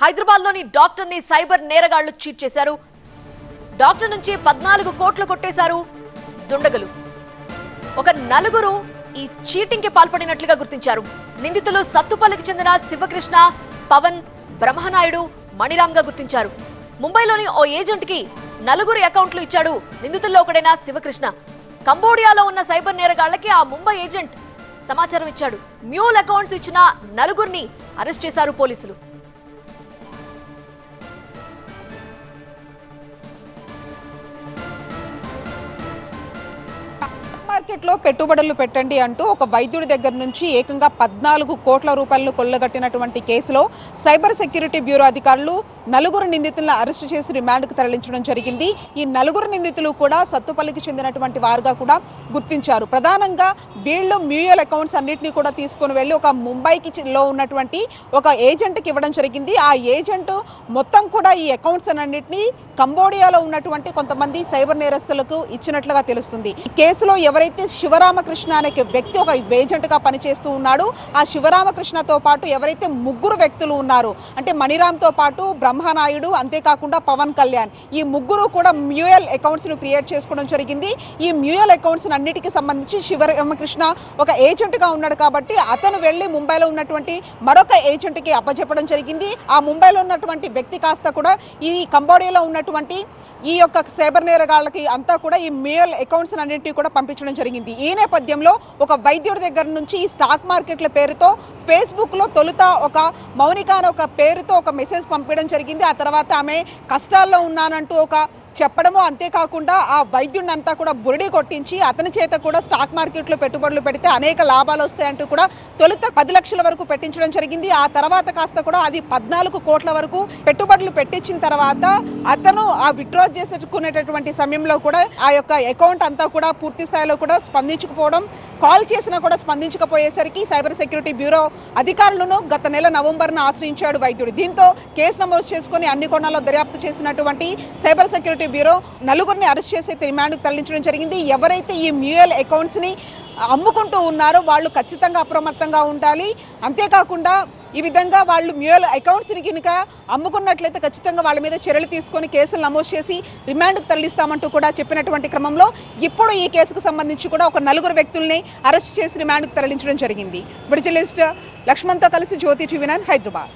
హైదరాబాద్ లోని డాక్టర్ ని సైబర్ నేరగాళ్లు చీట్ చేశారు. డాక్టర్ నుంచి 14 కోట్లు కొట్టేశారు దుండగులు. ఒక నలుగురు ఈ చీటింగ్ కి పాల్పడినట్లుగా గుర్తించారు. నిందితులు సత్తుపల్లికి చెందిన శివకృష్ణ, పవన్, బ్రహ్మనాయుడు, మణిరామ్ గా గుర్తించారు. ముంబైలోని ఓ ఏజెంట్ కి నలుగురు అకౌంట్లు ఇచ్చాడు నిందితుల్లో ఒకడైన శివకృష్ణ. కంబోడియాలో ఉన్న సైబర్ నేరగాళ్లకి ఆ ముంబై ఏజెంట్ సమాచారం ఇచ్చాడు. మ్యూల్ అకౌంట్స్ ఇచ్చిన నలుగురిని అరెస్ట్ చేశారు పోలీసులు. మార్కెట్లో పెట్టుబడులు పెట్టండి అంటూ ఒక వైద్యుడి దగ్గర నుంచి ఏకంగా 14 కోట్ల రూపాయలను కొల్లగట్టినటువంటి కేసులో సైబర్ సెక్యూరిటీ బ్యూరో అధికారులు నలుగురు నిందితులను అరెస్టు చేసి రిమాండ్కు తరలించడం జరిగింది. ఈ నలుగురు నిందితులు కూడా సత్తుపల్లికి చెందినటువంటి వారుగా కూడా గుర్తించారు. ప్రధానంగా వీళ్ళు మ్యూచువల్ అకౌంట్స్ అన్నింటినీ కూడా తీసుకొని వెళ్ళి ఒక ముంబైకి లో ఉన్నటువంటి ఒక ఏజెంట్కి ఇవ్వడం జరిగింది. ఆ ఏజెంట్ మొత్తం కూడా ఈ అకౌంట్స్ అన్నింటినీ కంబోడియాలో ఉన్నటువంటి కొంతమంది సైబర్ నేరస్తులకు ఇచ్చినట్లుగా తెలుస్తుంది. ఈ కేసులో ఎవరైతే శివరామకృష్ణ అనే వ్యక్తి ఒక ఏజెంట్గా పనిచేస్తూ ఉన్నాడు, ఆ శివరామకృష్ణతో పాటు ఎవరైతే ముగ్గురు వ్యక్తులు ఉన్నారో అంటే మణిరామ్తో పాటు బ్రహ్మనాయుడు, అంతేకాకుండా పవన్ కళ్యాణ్, ఈ ముగ్గురు కూడా మ్యూచువల్ అకౌంట్స్ను క్రియేట్ చేసుకోవడం జరిగింది. ఈ మ్యూచువల్ అకౌంట్స్ అన్నిటికీ సంబంధించి శివరామకృష్ణ ఒక ఏజెంట్గా ఉన్నాడు కాబట్టి అతను వెళ్ళి ముంబైలో ఉన్నటువంటి మరొక ఏజెంట్కి అప్పచెప్పడం జరిగింది. ఆ ముంబైలో ఉన్నటువంటి వ్యక్తి కాస్త కూడా ఈ కంబోడియాలో ఉన్నటువంటి ఈ యొక్క సైబర్ నేరగాళ్ళకి అంతా కూడా ఈ మ్యూచువల్ అకౌంట్స్ అన్నింటినీ కూడా పంపించడం జరిగింది. ఈ నేపథ్యంలో ఒక వైద్యుడి దగ్గర నుంచి ఈ స్టాక్ మార్కెట్ల పేరుతో ఫేస్బుక్లో తొలుత ఒక మౌనిక అనే ఒక పేరుతో ఒక మెసేజ్ పంపించడం జరిగింది. ఆ తర్వాత ఆమె కష్టాల్లో ఉన్నానంటూ ఒక చెప్పడము, అంతేకాకుండా ఆ వైద్యుడిని అంతా కూడా బురిడి కొట్టించి అతని చేత కూడా స్టాక్ మార్కెట్లో పెట్టుబడులు పెడితే అనేక లాభాలు వస్తాయంటూ కూడా తొలుత 10 లక్షల వరకు పెట్టించడం జరిగింది. ఆ తర్వాత కాస్త కూడా అది 14 కోట్ల వరకు పెట్టుబడులు పెట్టించిన తర్వాత అతను ఆ విత్డ్రా చేసుకునేటటువంటి సమయంలో కూడా ఆ యొక్క అకౌంట్ అంతా కూడా పూర్తి స్థాయిలో కూడా స్పందించకపోవడం, కాల్ చేసినా కూడా స్పందించకపోయేసరికి సైబర్ సెక్యూరిటీ బ్యూరో అధికారులను గత నెల నవంబర్ను ఆశ్రయించాడు వైద్యుడు. దీంతో కేసు నమోదు చేసుకుని అన్ని కోణాల్లో దర్యాప్తు చేసినటువంటి సైబర్ సెక్యూరిటీ బ్యూరో నలుగురిని అరెస్ట్ చేసి రిమాండ్కు తరలించడం జరిగింది. ఎవరైతే ఈ మ్యూచువల్ అకౌంట్స్ని అమ్ముకుంటూ ఉన్నారో వాళ్ళు ఖచ్చితంగా అప్రమత్తంగా ఉండాలి. అంతేకాకుండా ఈ విధంగా వాళ్ళు మ్యూచువల్ అకౌంట్స్ని కనుక అమ్ముకున్నట్లయితే ఖచ్చితంగా వాళ్ళ మీద చర్యలు తీసుకొని కేసులు నమోదు చేసి రిమాండ్కు తరలిస్తామంటూ కూడా చెప్పినటువంటి క్రమంలో ఇప్పుడు ఈ కేసుకు సంబంధించి కూడా ఒక నలుగురు వ్యక్తుల్ని అరెస్ట్ చేసి రిమాండ్కు తరలించడం జరిగింది. జర్నలిస్ట్ లక్ష్మణ్తో కలిసి జ్యోతి టీవీ9 హైదరాబాద్.